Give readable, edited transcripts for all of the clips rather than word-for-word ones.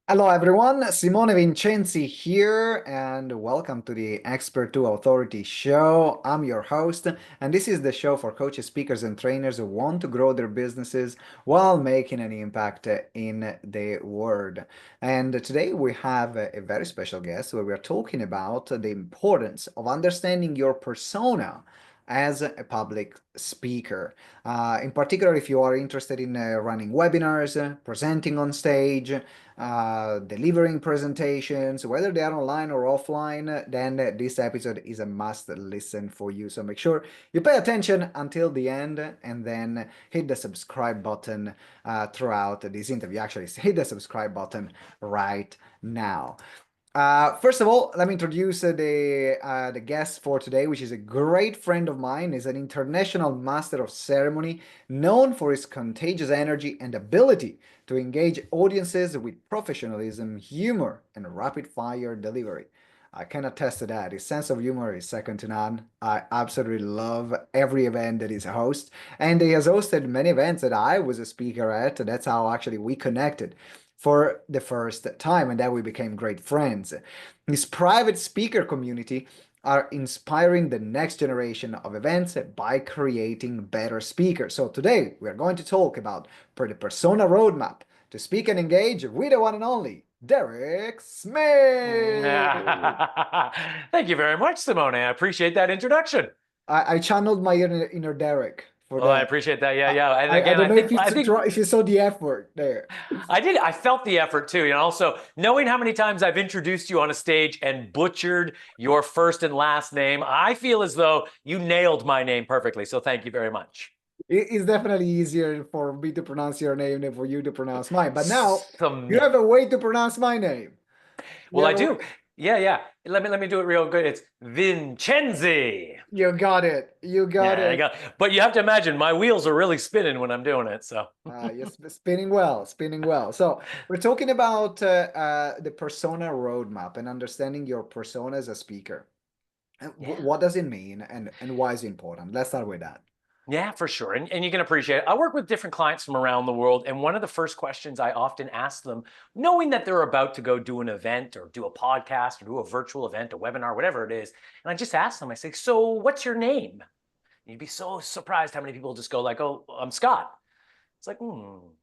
Hello everyone, Simone Vincenzi here, and welcome to the Expert to Authority show. I'm your host, and this is the show for coaches, speakers, and trainers who want to grow their businesses while making an impact in the world. And today we have a very special guest where we're talking about the importance of understanding your persona as a public speaker. In particular, if you are interested in running webinars, presenting on stage, delivering presentations, whether they are online or offline, then this episode is a must listen for you. So make sure you pay attention until the end and then hit the subscribe button throughout this interview. Actually, hit the subscribe button right now. First of all, let me introduce the guest for today, which is a great friend of mine. He's an international master of ceremony, known for his contagious energy and ability to engage audiences with professionalism, humor, and rapid-fire delivery. I can attest to that. His sense of humor is second to none. I absolutely love every event that he's a host, and he has hosted many events that I was a speaker at. That's how actually we connected for the first time, and then we became great friends. His private speaker community are inspiring the next generation of events by creating better speakers. So today we are going to talk about the persona roadmap to speak and engage with the one and only Derek Smith. Thank you very much, Simone. I appreciate that introduction. I channeled my inner Derek for Well, I that. appreciate that. Yeah, yeah. And I again, don't I know if think you I think if you saw the effort there. I did. I felt the effort too. And also knowing how many times I've introduced you on a stage and butchered your first and last name, I feel as though you nailed my name perfectly. So thank you very much. It's definitely easier for me to pronounce your name than for you to pronounce mine. But now you have Submit. a way to pronounce my name. You Well, have I a do. way. Yeah, yeah. Let me do it real good. It's Vincenzi. You got it. You got Yeah, I it. got. But you have to imagine my wheels are really spinning when I'm doing it. So. You're spinning well, spinning well. So we're talking about the persona roadmap and understanding your persona as a speaker. And Yeah. what does it mean, and why is it important? Let's start with that. Yeah, for sure. And you can appreciate it. I work with different clients from around the world. And one of the first questions I often ask them, knowing that they're about to go do an event or do a podcast or do a virtual event, a webinar, whatever it is. And I just ask them, I say, so what's your name? You'd be so surprised how many people just go like, oh, I'm Scott. It's like,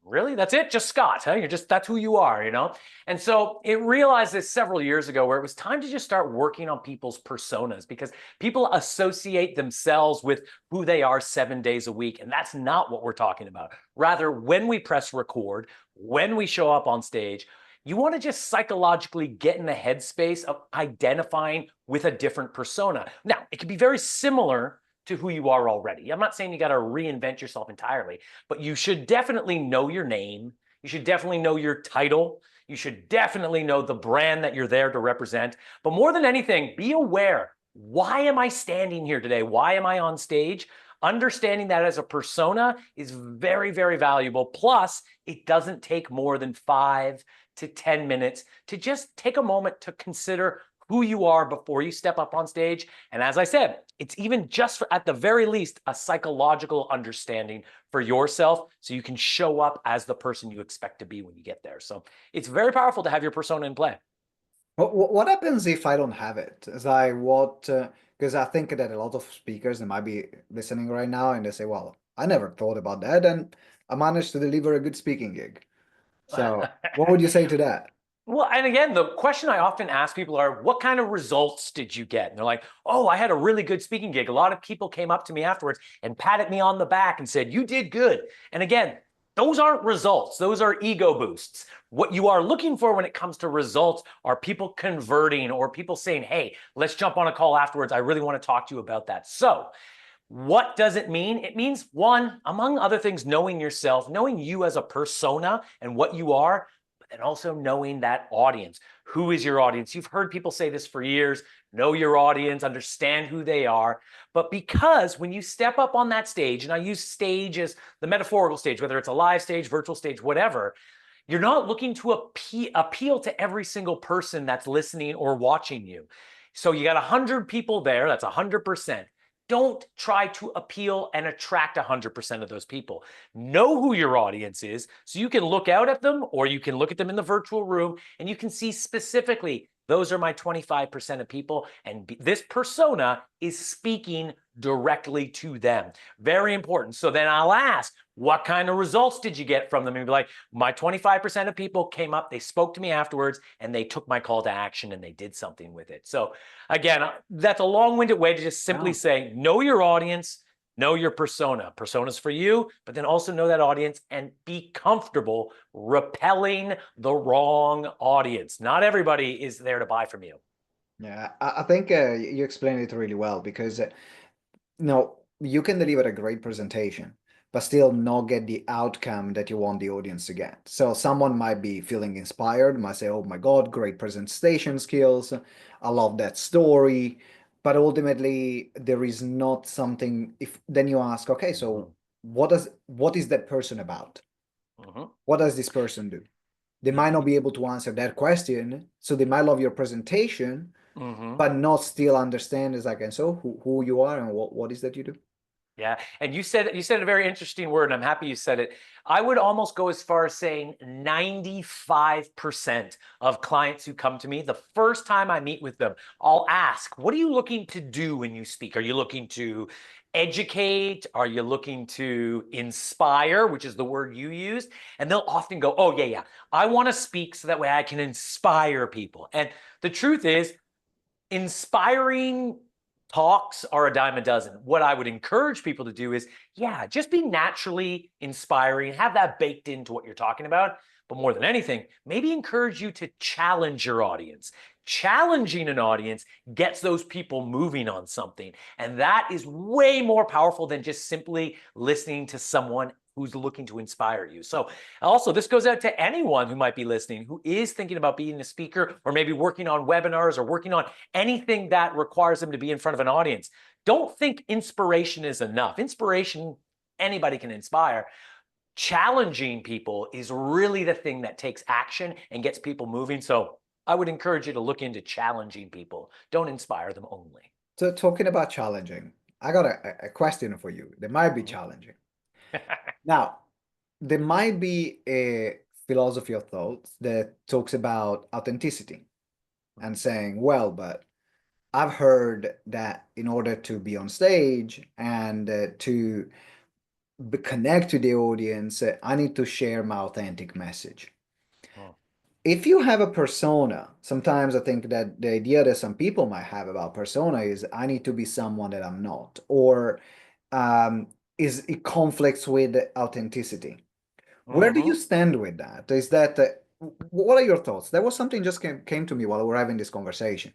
really? That's it? Just Scott, huh? That's who you are, you know? And so it realized this several years ago where it was time to just start working on people's personas because people associate themselves with who they are 7 days a week. And that's not what we're talking about. Rather, when we press record, when we show up on stage, you want to just psychologically get in the headspace of identifying with a different persona. Now, it can be very similar to who you are already. I'm not saying you got to reinvent yourself entirely, but you should definitely know your name. You should definitely know your title. You should definitely know the brand that you're there to represent. But more than anything, be aware. Why am I standing here today? Why am I on stage? Understanding that as a persona is very, very valuable. Plus, it doesn't take more than 5 to 10 minutes to just take a moment to consider who you are before you step up on stage. And as I said, it's even just for, at the very least, a psychological understanding for yourself so you can show up as the person you expect to be when you get there. So it's very powerful to have your persona in play. What happens if I don't have it? As I what? Because I think that a lot of speakers they might be listening right now and they say, "Well, I never thought about that," and I managed to deliver a good speaking gig. So, what would you say to that? Well, and again, the question I often ask people are, what kind of results did you get? And they're like, oh, I had a really good speaking gig. A lot of people came up to me afterwards and patted me on the back and said, you did good. And again, those aren't results. Those are ego boosts. What you are looking for when it comes to results are people converting or people saying, hey, let's jump on a call afterwards. I really want to talk to you about that. So what does it mean? It means, one, among other things, knowing yourself, knowing you as a persona and what you are, and also knowing that audience. Who is your audience? You've heard people say this for years. Know your audience, understand who they are. But because when you step up on that stage, and I use stage as the metaphorical stage, whether it's a live stage, virtual stage, whatever, you're not looking to appeal to every single person that's listening or watching you. So you got 100 people there, that's 100%. don't try to appeal and attract 100% of those people. Know who your audience is so you can look out at them, or you can look at them in the virtual room and you can see specifically, those are my 25% of people, and this persona is speaking directly to them. Very important. So then I'll ask, what kind of results did you get from them? And be like, my 25% of people came up, they spoke to me afterwards, and they took my call to action and they did something with it. So again, that's a long-winded way to just simply say, know your audience, know your persona. Personas for you, but then also know that audience and be comfortable repelling the wrong audience. Not everybody is there to buy from you. Yeah, I think you explained it really well because no, you can deliver a great presentation, but still not get the outcome that you want the audience to get. So someone might be feeling inspired, might say, "Oh my God, great presentation skills. I love that story." But ultimately, there is not something. If then you ask, okay, so what is that person about? What does this person do? They might not be able to answer that question, so they might love your presentation, but not still understand is like, and so who you are and what is that you do. Yeah, and you said a very interesting word, and I'm happy you said it. I would almost go as far as saying 95% of clients who come to me, the first time I meet with them, I'll ask, what are you looking to do when you speak? Are you looking to educate? Are you looking to inspire, which is the word you used? And they'll often go, oh, yeah, I want to speak so that way I can inspire people. And the truth is, inspiring talks are a dime a dozen. What I would encourage people to do is, yeah, just be naturally inspiring, have that baked into what you're talking about. But more than anything, maybe encourage you to challenge your audience. Challenging an audience gets those people moving on something. And that is way more powerful than just simply listening to someone who's looking to inspire you. So also, this goes out to anyone who might be listening, who is thinking about being a speaker, or maybe working on webinars, or working on anything that requires them to be in front of an audience. Don't think inspiration is enough. Inspiration, anybody can inspire. Challenging people is really the thing that takes action and gets people moving. So I would encourage you to look into challenging people. Don't inspire them only. So talking about challenging, I got a question for you. They might be challenging. Now, there might be a philosophy of thought that talks about authenticity and saying, well, but I've heard that in order to be on stage and to connect to the audience, I need to share my authentic message. Oh. If you have a persona, sometimes I think that the idea that some people might have about persona is I need to be someone that I'm not, or is it conflicts with authenticity. Where do you stand with that? Is that what are your thoughts? That was something just came to me while we were having this conversation.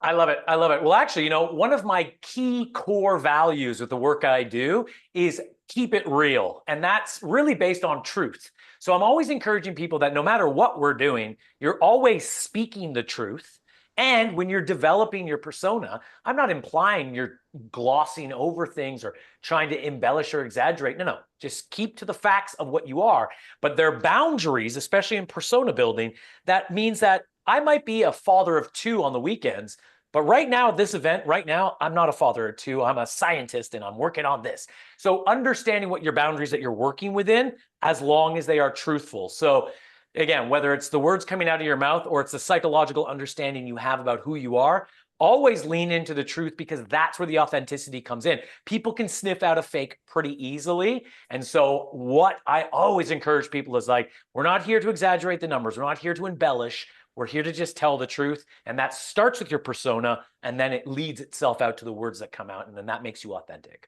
I love it. I love it. Well, actually, one of my key core values with the work I do is keep it real. And that's really based on truth. So I'm always encouraging people that no matter what we're doing, you're always speaking the truth. And when you're developing your persona, I'm not implying you're glossing over things or trying to embellish or exaggerate. No, just keep to the facts of what you are. But there are boundaries, especially in persona building, that means that I might be a father of two on the weekends, but right now, at this event, right now, I'm not a father of two. I'm a scientist and I'm working on this. So understanding what your boundaries that you're working within, as long as they are truthful. So again, whether it's the words coming out of your mouth or it's the psychological understanding you have about who you are, always lean into the truth, because that's where the authenticity comes in. People can sniff out a fake pretty easily. And so what I always encourage people is like, we're not here to exaggerate the numbers. We're not here to embellish. We're here to just tell the truth. And that starts with your persona, and then it leads itself out to the words that come out. And then that makes you authentic.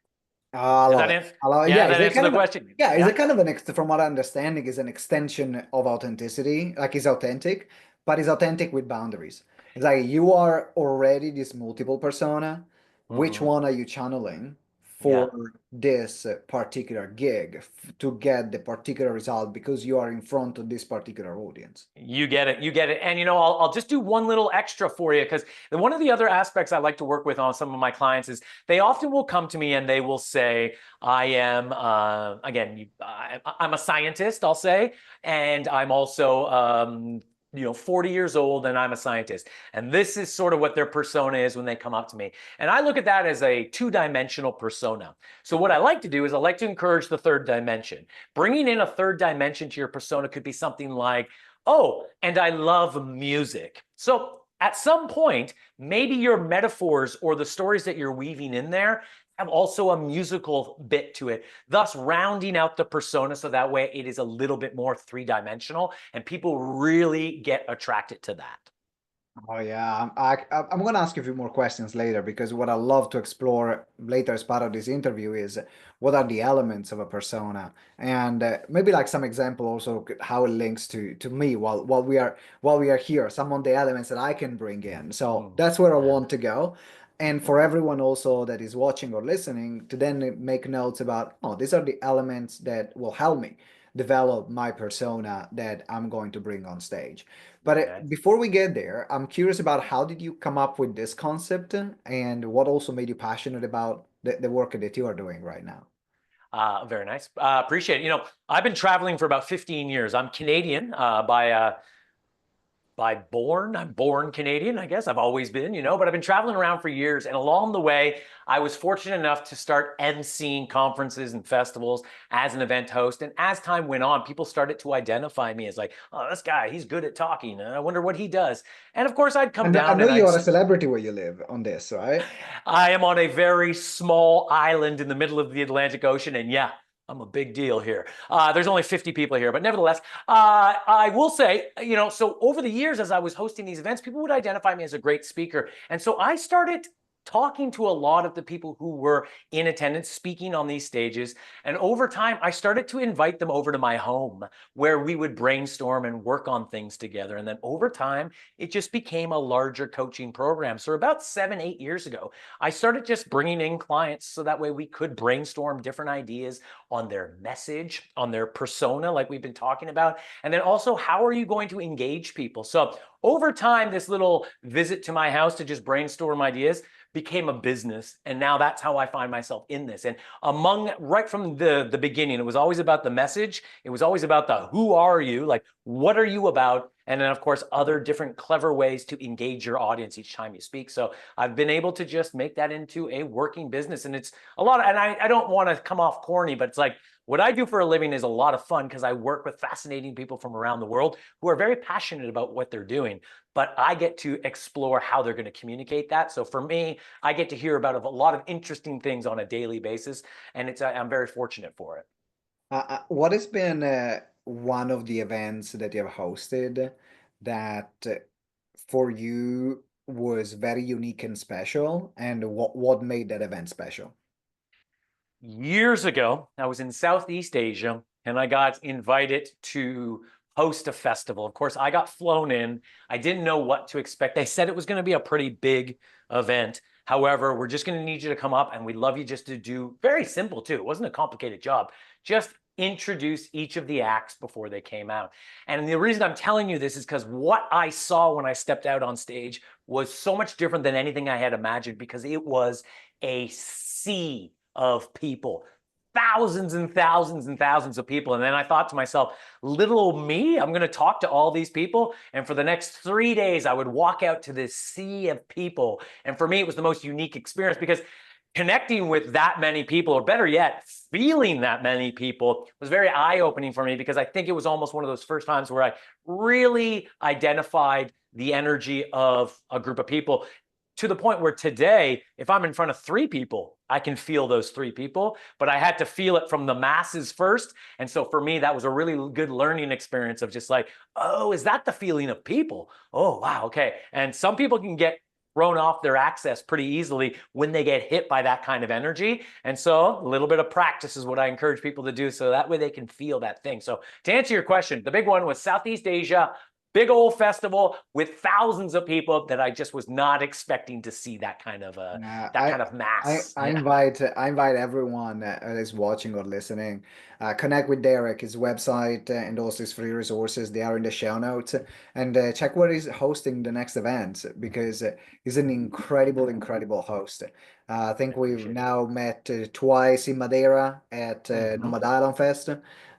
I Does love that it. answer? I love it. Yeah, Yeah, does that answer the question? yeah, is Yeah. it kind of from what I understanding, is an extension of authenticity. Like it's authentic, but it's authentic with boundaries. It's like you are already this multiple persona. Which one are you channeling Yeah. for this particular gig to get the particular result because you are in front of this particular audience? You get it. You get it. And I'll just do one little extra for you, because one of the other aspects I like to work with on some of my clients is they often will come to me and they will say, I am, I'm a scientist, I'll say, and I'm also 40 years old and I'm a scientist. And this is sort of what their persona is when they come up to me. And I look at that as a two-dimensional persona. So what I like to do is I like to encourage the third dimension. Bringing in a third dimension to your persona could be something like, oh, and I love music. So at some point, maybe your metaphors or the stories that you're weaving in there have also a musical bit to it, thus rounding out the persona so that way it is a little bit more three-dimensional and people really get attracted to that. Oh yeah, I'm going to ask you a few more questions later because what I love to explore later as part of this interview is what are the elements of a persona, and maybe like some example also how it links to me while we are here, some of the elements that I can bring in. So that's where I Yeah. want to go. And for everyone also that is watching or listening to then make notes about, oh, these are the elements that will help me develop my persona that I'm going to bring on stage. But Okay. before we get there, I'm curious about how did you come up with this concept and what also made you passionate about the work that you are doing right now? Very nice. Appreciate it. I've been traveling for about 15 years. I'm Canadian by born. I'm born Canadian, I guess. I've always been, but I've been traveling around for years. And along the way, I was fortunate enough to start emceeing conferences and festivals as an event host. And as time went on, people started to identify me as like, oh, this guy, he's good at talking. And I wonder what he does. And of course, I'd come And I down know and you I'd are a celebrity where you live on this, right? I am on a very small island in the middle of the Atlantic Ocean, and yeah, I'm a big deal here. There's only 50 people here, but nevertheless, I will say, so over the years as I was hosting these events, people would identify me as a great speaker. And so I started talking to a lot of the people who were in attendance speaking on these stages. And over time, I started to invite them over to my home where we would brainstorm and work on things together. And then over time, it just became a larger coaching program. So about 7, 8 years ago, I started just bringing in clients so that way we could brainstorm different ideas on their message, on their persona, like we've been talking about. And then also, how are you going to engage people? So over time, this little visit to my house to just brainstorm ideas became a business. And now that's how I find myself in this. And right from the beginning, it was always about the message. It was always about the who are you? Like, what are you about? And then, of course, other different clever ways to engage your audience each time you speak. So I've been able to just make that into a working business. And it's a lot of, and I don't want to come off corny, but it's like what I do for a living is a lot of fun because I work with fascinating people from around the world who are very passionate about what they're doing. But I get to explore how they're going to communicate that. So for me, I get to hear about a lot of interesting things on a daily basis. And I'm very fortunate for it. What has been one of the events that you have hosted that for you was very unique and special, and what made that event special? Years ago, I was in Southeast Asia and I got invited to host a festival. Of course, I got flown in. I didn't know what to expect. They said it was going to be a pretty big event. However, we're just going to need you to come up and we'd love you just to do very simple too. It wasn't a complicated job. Just introduce each of the acts before they came out. And the reason I'm telling you this is because what I saw when I stepped out on stage was so much different than anything I had imagined because it was a sea of people, thousands and thousands and thousands of people. And then I thought to myself, little old me, I'm going to talk to all these people. And for the next 3 days, I would walk out to this sea of people. And for me, it was the most unique experience because connecting with that many people, or better yet, feeling that many people was very eye-opening for me because I think it was almost one of those first times where I really identified the energy of a group of people to the point where today, if I'm in front of 3 people, I can feel those 3 people, but I had to feel it from the masses first. And so for me, that was a really good learning experience of just like, oh, is that the feeling of people? Oh, wow, okay. And some people can get thrown off their access pretty easily when they get hit by that kind of energy. And so a little bit of practice is what I encourage people to do so that way they can feel that thing. So to answer your question, the big one was Southeast Asia. Big old festival with thousands of people that I just was not expecting to see that kind of Yeah, mass. I Yeah. invite everyone that is watching or listening, connect with Derek, his website, and also his free resources. They are in the show notes, and check where he's hosting the next event because he's an incredible host. I I think we've appreciate it. now met twice in Madeira at Mm-hmm. Nomad Island Fest.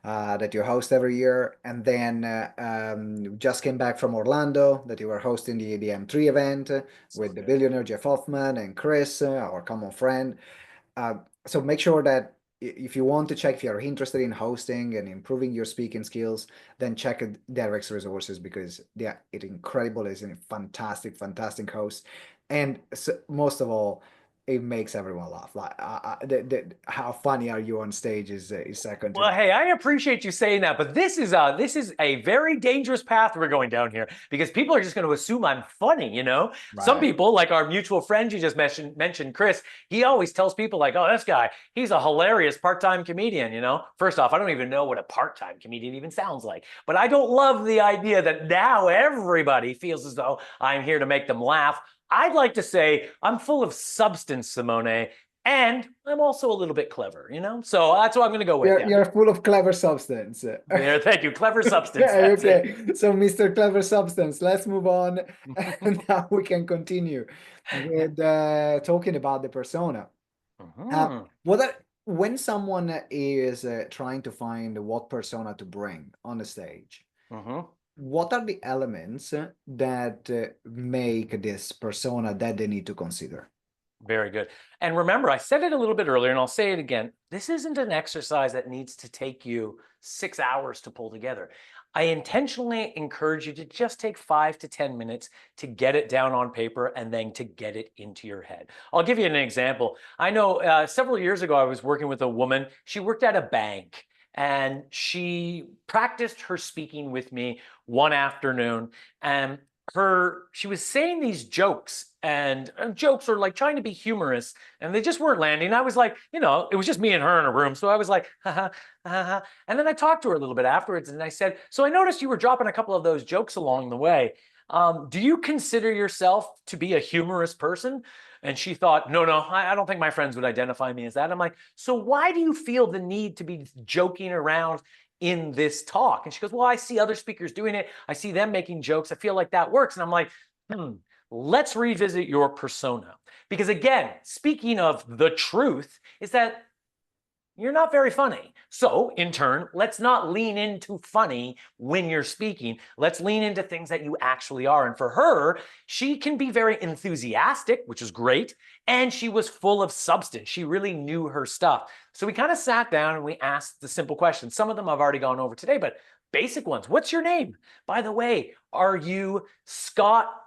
that you host every year, and then just came back from Orlando that you were hosting the M3 event So with the good. billionaire Jeff Hoffman and Chris, our common friend. So make sure that if you want to check if you're interested in hosting and improving your speaking skills, then check Derek's resources because it's incredible. It's a fantastic, fantastic host, and so, most of all, it makes everyone laugh. Like how funny are you on stage is second to Well, none. hey, I appreciate you saying that, but this is a very dangerous path we're going down here because people are just going to assume I'm funny, you know? Some Right. people, like our mutual friend you just mentioned, Chris, he always tells people like, "Oh, this guy, he's a hilarious part-time comedian," you know? First off, I don't even know what a part-time comedian even sounds like, but I don't love the idea that now everybody feels as though I'm here to make them laugh. I'd like to say I'm full of substance, Simone, and I'm also a little bit clever, you know? So that's what I'm going to go with. You're Yeah. you're full of clever substance. There, thank you. Clever substance. Okay, That's it. okay. So, Mr. Clever Substance, let's move on, and now we can continue with talking about the persona. Mhm, When someone is trying to find what persona to bring on the stage, mhm. what are the elements that make this persona that they need to consider? Very good. And remember, I said it a little bit earlier, and I'll say it again. This isn't an exercise that needs to take you 6 hours to pull together. I intentionally encourage you to just take 5 to 10 minutes to get it down on paper and then to get it into your head. I'll give you an example. I know several years ago, I was working with a woman. She worked at a bank and she practiced her speaking with me one afternoon. And she was saying these jokes and jokes are like trying to be humorous and they just weren't landing. I was like, it was just me and her in a room. So I was like, haha, haha. And then I talked to her a little bit afterwards and I said, so I noticed you were dropping a couple of those jokes along the way. Do you consider yourself to be a humorous person? And she thought, no, no, I don't think my friends would identify me as that. I'm like, so why do you feel the need to be joking around in this talk? And she goes, well, I see other speakers doing it. I see them making jokes. I feel like that works. And I'm like, let's revisit your persona. Because again, speaking of the truth, is that you're not very funny. So, in turn, let's not lean into funny when you're speaking. Let's lean into things that you actually are. And for her, she can be very enthusiastic, which is great. And she was full of substance. She really knew her stuff. So, we kind of sat down and we asked the simple questions. Some of them I've already gone over today, but basic ones. What's your name? By the way, are you Scott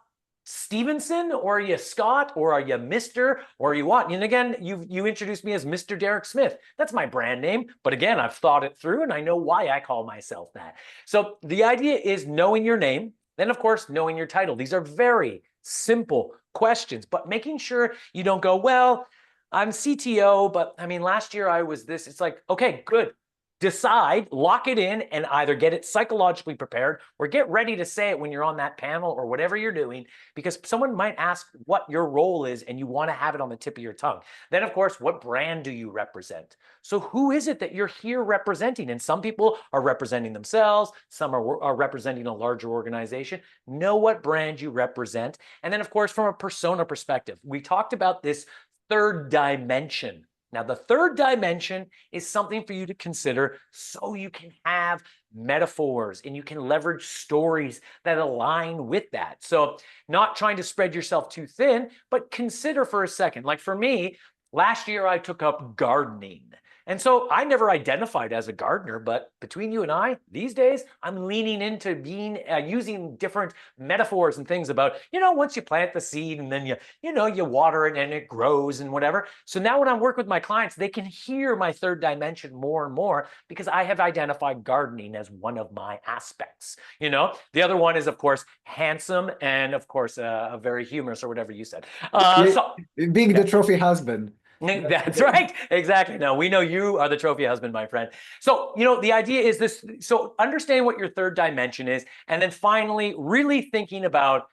Stevenson, or are you Scott, or are you Mr., or are you what? And again, you introduced me as Mr. Derek Smith. That's my brand name. But again, I've thought it through and I know why I call myself that. So the idea is knowing your name, then of course, knowing your title. These are very simple questions, but making sure you don't go, well, I'm CTO, but I mean, last year I was this. It's like, okay, good. Decide, lock it in, and either get it psychologically prepared or get ready to say it when you're on that panel or whatever you're doing, because someone might ask what your role is and you want to have it on the tip of your tongue. Then, of course, what brand do you represent? So who is it that you're here representing? And some people are representing themselves, some are representing a larger organization. Know what brand you represent. And then, of course, from a persona perspective, we talked about this third dimension. Now, the third dimension is something for you to consider so you can have metaphors and you can leverage stories that align with that. So, not trying to spread yourself too thin, but consider for a second. Like for me, last year I took up gardening. And so I never identified as a gardener, but between you and I, these days, I'm leaning into being using different metaphors and things about, once you plant the seed and then you water it and it grows and whatever. So now when I work with my clients, they can hear my third dimension more and more because I have identified gardening as one of my aspects. The other one is, of course, handsome and, of course, very humorous or whatever you said. Yeah, So, being yeah. the trophy husband. That's right. Exactly. No, we know you are the trophy husband, my friend. So, the idea is this. So, understand what your third dimension is. And then finally, really thinking about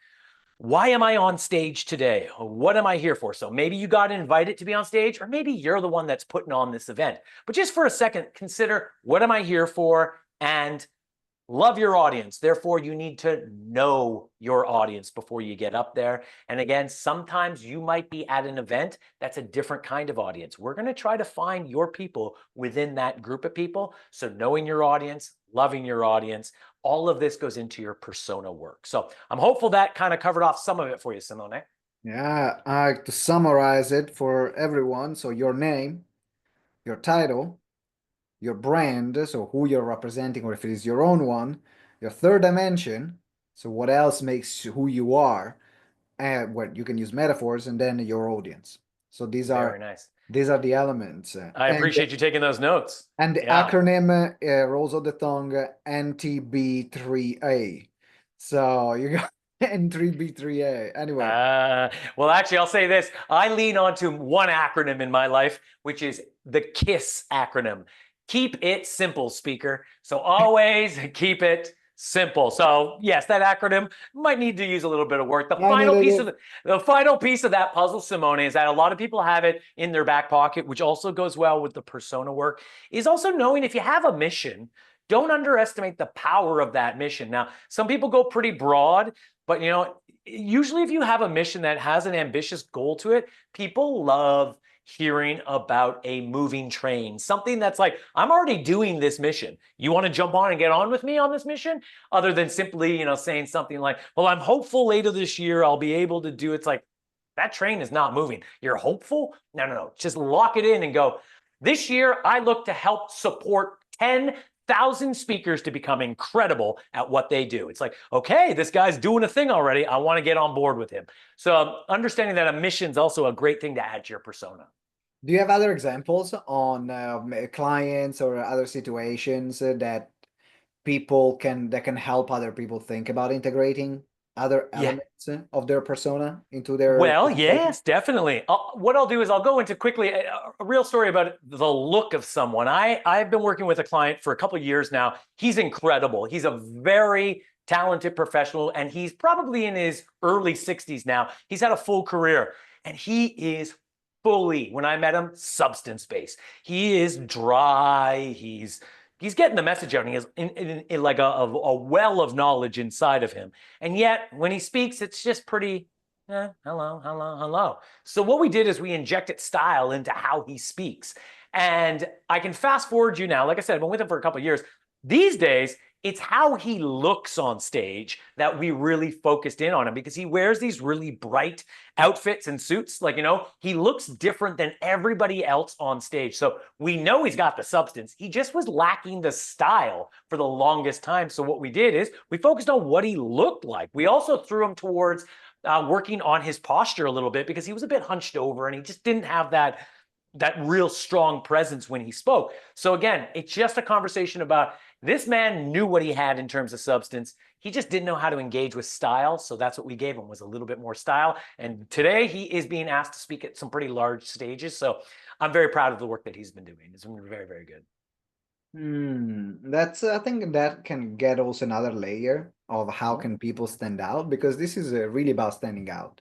why am I on stage today? What am I here for? So, maybe you got invited to be on stage, or maybe you're the one that's putting on this event. But just for a second, consider what am I here for? And love your audience. Therefore, you need to know your audience before you get up there. And again, sometimes you might be at an event that's a different kind of audience. We're going to try to find your people within that group of people. So, knowing your audience, loving your audience, all of this goes into your persona work. So, I'm hopeful that kind of covered off some of it for you, Simone. Yeah, to summarize it for everyone, so your name, your title, your brand, so who you're representing, or if it is your own one, your third dimension, so what else makes who you are, and what you can use metaphors, and then your audience. So Very nice. these are the elements, I appreciate you taking those notes. and the Yeah. acronym rolls of the tongue NTB3A. So you got N3B3A. Anyway, Well, actually, I'll say this. I lean onto one acronym in my life, which is the KISS acronym. Keep it simple, speaker. So always keep it simple. So yes, that acronym might need to use a little bit of work. I know that. The final piece of that puzzle, Simone, is that a lot of people have it in their back pocket, which also goes well with the persona work, is also knowing if you have a mission, don't underestimate the power of that mission. Now, some people go pretty broad, but usually if you have a mission that has an ambitious goal to it, people love hearing about a moving train, something that's like, I'm already doing this mission. You want to jump on and get on with me on this mission? Other than simply, saying something like, well, I'm hopeful later this year I'll be able to do it. It's like, that train is not moving. You're hopeful? No. Just lock it in and go, this year I look to help support 10,000 speakers to become incredible at what they do. It's like, okay, this guy's doing a thing already. I want to get on board with him. So understanding that a mission is also a great thing to add to your persona. Do you have other examples on clients or other situations that can help other people think about integrating other Yeah. elements of their persona into their Well, presentation? yes, definitely. What I'll do is I'll go into quickly a real story about the look of someone. I've been working with a client for a couple of years now. He's incredible. He's a very talented professional, and he's probably in his early 60s now. He's had a full career, and he is fully, when I met him, substance-based. He is dry. He's getting the message out, and he has in like a well of knowledge inside of him. And yet, when he speaks, it's just pretty hello. So what we did is we injected style into how he speaks. And I can fast forward you now. Like I said, I've been with him for a couple of years. These days, it's how he looks on stage that we really focused in on him, because he wears these really bright outfits and suits. Like, he looks different than everybody else on stage. So we know he's got the substance. He just was lacking the style for the longest time. So what we did is we focused on what he looked like. We also threw him towards working on his posture a little bit, because he was a bit hunched over and he just didn't have that real strong presence when he spoke. So again, it's just a conversation about this man knew what he had in terms of substance. He just didn't know how to engage with style. So that's what we gave him, was a little bit more style. And today he is being asked to speak at some pretty large stages. So I'm very proud of the work that he's been doing. It's been very, very good. That's I think that can get also another layer of how Mhm. can people stand out, because this is really about standing out.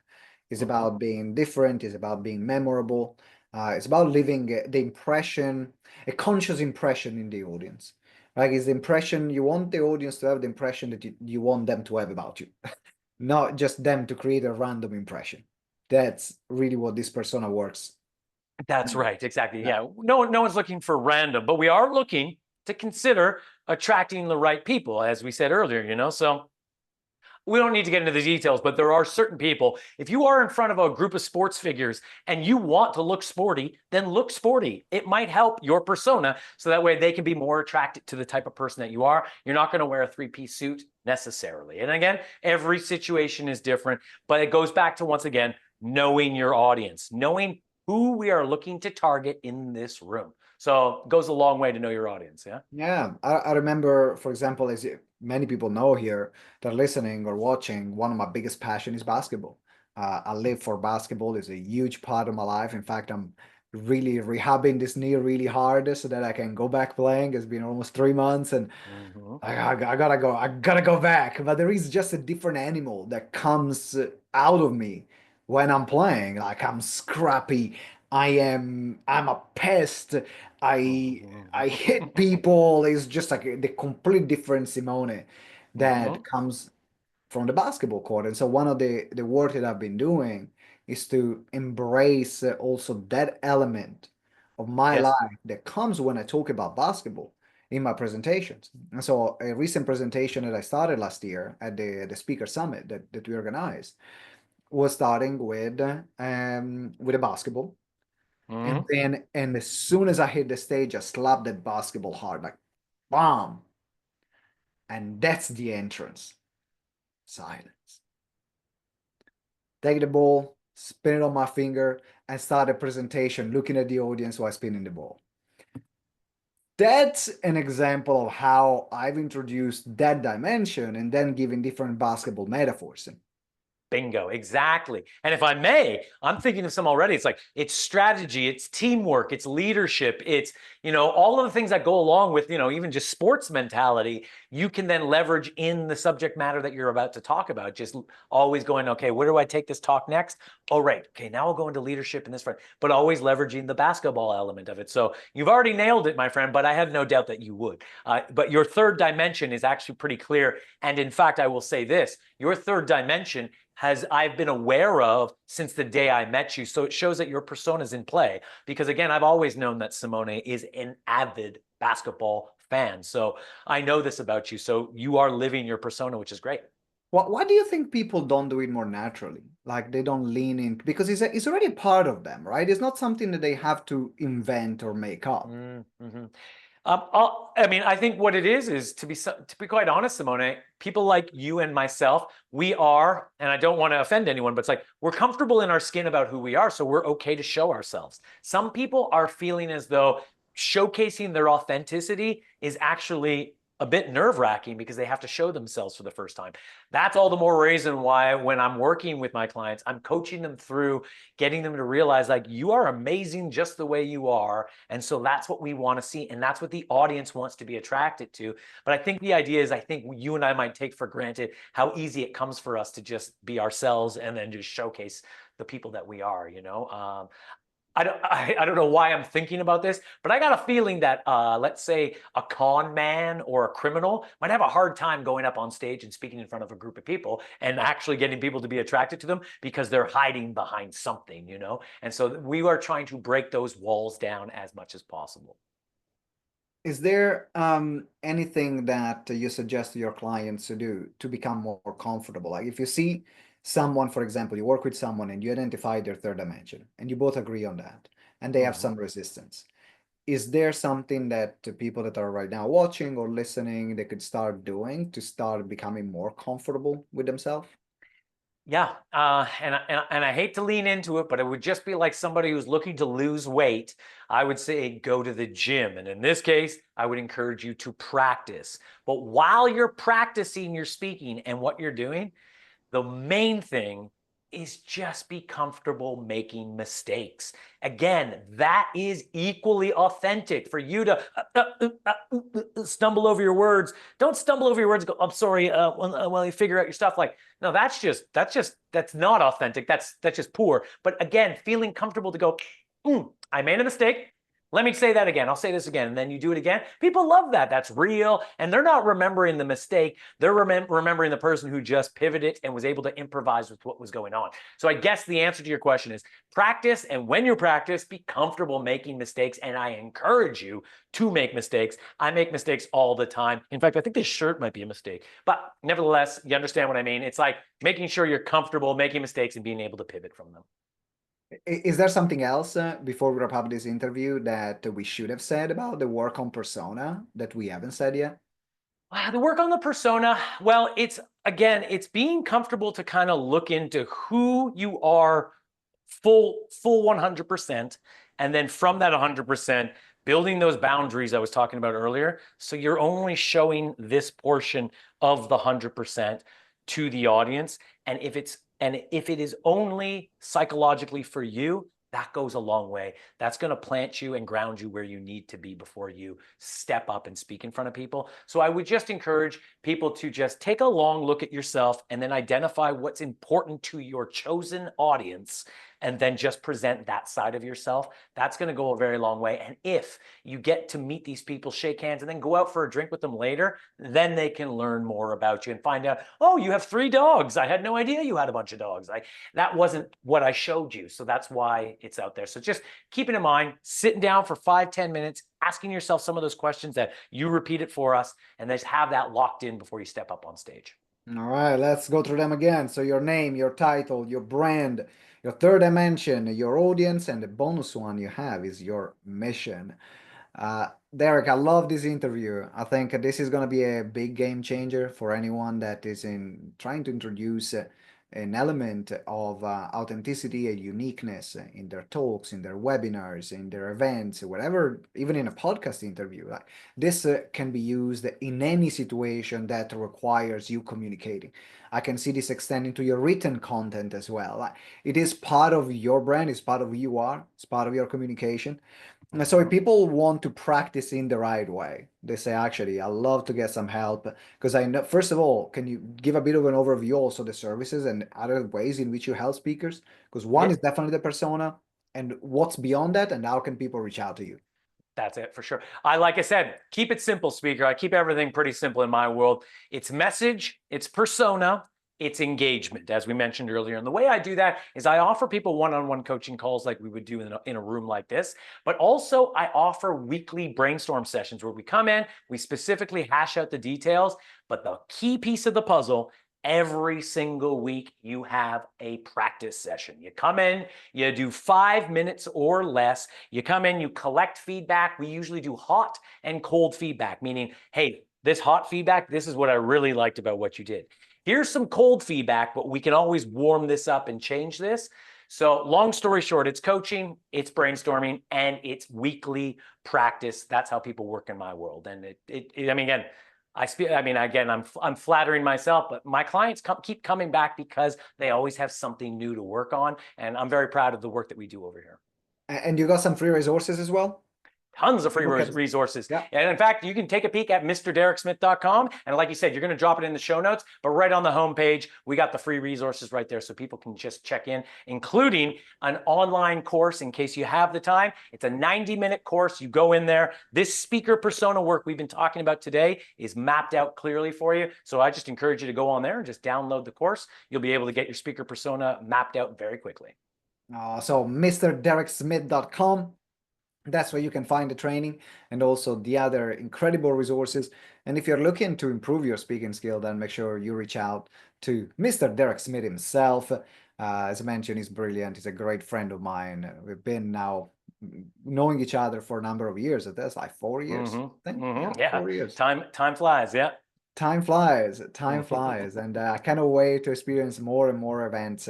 It's Mhm. about being different. It's about being memorable. It's about leaving the impression, a conscious impression in the audience. Like, it's the impression you want the audience to have, the impression that you want them to have about you, not just them to create a random impression. That's really what this persona works. That's right. Exactly. Yeah. No one's looking for random, but we are looking to consider attracting the right people, as we said earlier. So we don't need to get into the details, but there are certain people. If you are in front of a group of sports figures and you want to look sporty, then look sporty. It might help your persona, so that way they can be more attracted to the type of person that you are. You're not going to wear a three-piece suit necessarily. And again, every situation is different, but it goes back to, once again, knowing your audience, knowing who we are looking to target in this room. So it goes a long way to know your audience. Yeah. Yeah, I remember, for example, many people know here that are listening or watching, one of my biggest passion is basketball. I live for basketball. It's a huge part of my life. In fact, I'm really rehabbing this knee really hard so that I can go back playing. It's been almost 3 months, and Mm-hmm. I gotta go. I gotta go back. But there is just a different animal that comes out of me when I'm playing. Like, I'm scrappy. I'm a pest. I hit people. It's just like the complete different Simone that Mhm. comes from the basketball court. And so one of the work that I've been doing is to embrace also that element of my Yes. life that comes when I talk about basketball in my presentations. And so a recent presentation that I started last year at the speaker summit that we organized was starting with a basketball. And Mhm. then and as soon as I hit the stage, I slapped that basketball hard, like bam. And that's the entrance. Silence. Take the ball, spin it on my finger, and start a presentation looking at the audience while spinning the ball. That's an example of how I've introduced that dimension and then given different basketball metaphors. Bingo, exactly. And if I may, I'm thinking of some already. It's like it's strategy, it's teamwork, it's leadership, it's, all of the things that go along with, even just sports mentality, you can then leverage in the subject matter that you're about to talk about. Just always going, okay, where do I take this talk next? Oh, right. Okay, now I'll go into leadership in this front, but always leveraging the basketball element of it. So you've already nailed it, my friend, but I have no doubt that you would. But your third dimension is actually pretty clear. And in fact, I will say this, your third dimension I've been aware of since the day I met you. So it shows that your persona is in play. Because again, I've always known that Simone is an avid basketball fan. So I know this about you. So you are living your persona, which is great. Why do you think people don't do it more naturally? Like they don't lean in because it's already part of them, right? It's not something that they have to invent or make up. Mm-hmm. I mean, I think what it is to be quite honest, Simone, people like you and myself, we are, and I don't want to offend anyone, but it's like we're comfortable in our skin about who we are, so we're okay to show ourselves. Some people are feeling as though showcasing their authenticity is actually a bit nerve-wracking because they have to show themselves for the first time. That's all the more reason why when I'm working with my clients, I'm coaching them through getting them to realize like you are amazing just the way you are. And so that's what we want to see. And that's what the audience wants to be attracted to. But I think the idea is I think you and I might take for granted how easy it comes for us to just be ourselves and then just showcase the people that we are. I don't know why I'm thinking about this, but I got a feeling that let's say a con man or a criminal might have a hard time going up on stage and speaking in front of a group of people and actually getting people to be attracted to them because they're hiding behind something. And so we are trying to break those walls down as much as possible. Is there anything that you suggest to your clients to do to become more comfortable? Like if you see someone, for example, you work with someone and you identify their third dimension and you both agree on that and they have Mhm. some resistance. Is there something that the people that are right now watching or listening they could start doing to start becoming more comfortable with themselves? Yeah, and I hate to lean into it, but it would just be like somebody who's looking to lose weight. I would say go to the gym, and in this case, I would encourage you to practice. But while you're practicing your speaking and what you're doing, the main thing is just be comfortable making mistakes. Again, that is equally authentic for you to stumble over your words. Don't stumble over your words. Go, I'm sorry. While you figure out your stuff, like no, that's not authentic. That's just poor. But again, feeling comfortable to go, I made a mistake. Let me say that again. I'll say this again. And then you do it again. People love that. That's real. And they're not remembering the mistake. They're remembering the person who just pivoted and was able to improvise with what was going on. So I guess the answer to your question is practice. And when you practice, be comfortable making mistakes. And I encourage you to make mistakes. I make mistakes all the time. In fact, I think this shirt might be a mistake. But nevertheless, you understand what I mean. It's like making sure you're comfortable making mistakes and being able to pivot from them. Is there something else before we wrap up this interview that we should have said about the work on persona that we haven't said yet? The work on the persona, well, it's being comfortable to kind of look into who you are full 100%. And then from that 100%, building those boundaries I was talking about earlier. So you're only showing this portion of the 100% to the audience. And if it is only psychologically for you, that goes a long way. That's going to plant you and ground you where you need to be before you step up and speak in front of people. So I would just encourage people to just take a long look at yourself and then identify what's important to your chosen audience and then just present that side of yourself, that's going to go a very long way. And if you get to meet these people, shake hands, and then go out for a drink with them later, then they can learn more about you and find out, oh, you have 3 dogs. I had no idea you had a bunch of dogs. That wasn't what I showed you. So that's why it's out there. So just keeping in mind, sitting down for 5-10 minutes, asking yourself some of those questions that you repeated for us, and just have that locked in before you step up on stage. All right, let's go through them again. So your name, your title, your brand, your third dimension, your audience, and the bonus one you have is your mission. Derek, I love this interview. I think this is going to be a big game changer for anyone that is in trying to introduce an element of authenticity and uniqueness in their talks, in their webinars, in their events, whatever, even in a podcast interview. Like this can be used in any situation that requires you communicating. I can see this extending to your written content as well. Like, it is part of your brand, it's part of who you are, it's part of your communication. So if people want to practice in the right way, they say, actually, I love to get some help because I know, first of all, can you give a bit of an overview also the services and other ways in which you help speakers? Because one is definitely the persona, and what's beyond that, and how can people reach out to you? That's it for sure. Like I said, keep it simple, speaker. I keep everything pretty simple in my world. It's message, it's persona, it's engagement, as we mentioned earlier. And the way I do that is I offer people one-on-one coaching calls like we would do in a room like this, but also I offer weekly brainstorm sessions where we come in, we specifically hash out the details, but the key piece of the puzzle, every single week you have a practice session. You come in, you do 5 minutes or less. You come in, you collect feedback. We usually do hot and cold feedback, meaning, hey, this hot feedback, this is what I really liked about what you did. Here's some cold feedback, but we can always warm this up and change this. So long story short, it's coaching, it's brainstorming, and it's weekly practice. That's how people work in my world. And I mean, again, I'm flattering myself, but my clients keep coming back because they always have something new to work on. And I'm very proud of the work that we do over here. And you got some free resources as well? Tons of free resources. Yeah. And in fact, you can take a peek at mrdereksmith.com. And like you said, you're going to drop it in the show notes, but right on the homepage, we got the free resources right there so people can just check in, including an online course in case you have the time. It's a 90-minute course. You go in there. This speaker persona work we've been talking about today is mapped out clearly for you. So I just encourage you to go on there and just download the course. You'll be able to get your speaker persona mapped out very quickly. So mrdereksmith.com. That's where you can find the training and also the other incredible resources. And if you're looking to improve your speaking skill, then make sure you reach out to Mr. Derek Smith himself. As I mentioned, he's brilliant. He's a great friend of mine. We've been now knowing each other for a number of years. That's like 4 years. Yeah, 4 years. Time flies. Yeah. Time flies, and I cannot wait to experience more and more events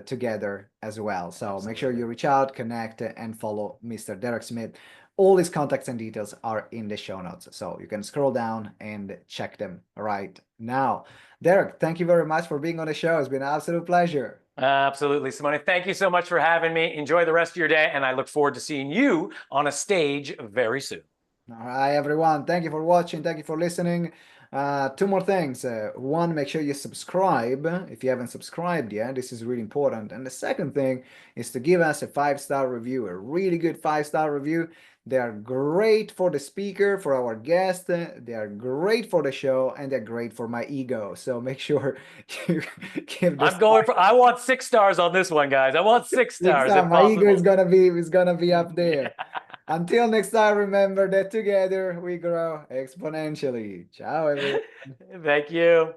together as well. So Absolutely. Make sure you reach out, connect, and follow Mr. Derek Smith. All his contacts and details are in the show notes, so you can scroll down and check them right now. Derek, thank you very much for being on the show. It's been an absolute pleasure. Absolutely, Simone. Thank you so much for having me. Enjoy the rest of your day, and I look forward to seeing you on a stage very soon. All right, everyone. Thank you for watching. Thank you for listening. 2 more things. One, make sure you subscribe if you haven't subscribed yet. This is really important. And the second thing is to give us a 5-star review, a really good 5-star review. They are great for the speaker, for our guest. They are great for the show, and they're great for my ego. So make sure you give this. I want 6 stars on this one, guys. I want 6 stars. My ego is gonna be up there. Until next time, remember that together we grow exponentially. Ciao, everyone. Thank you.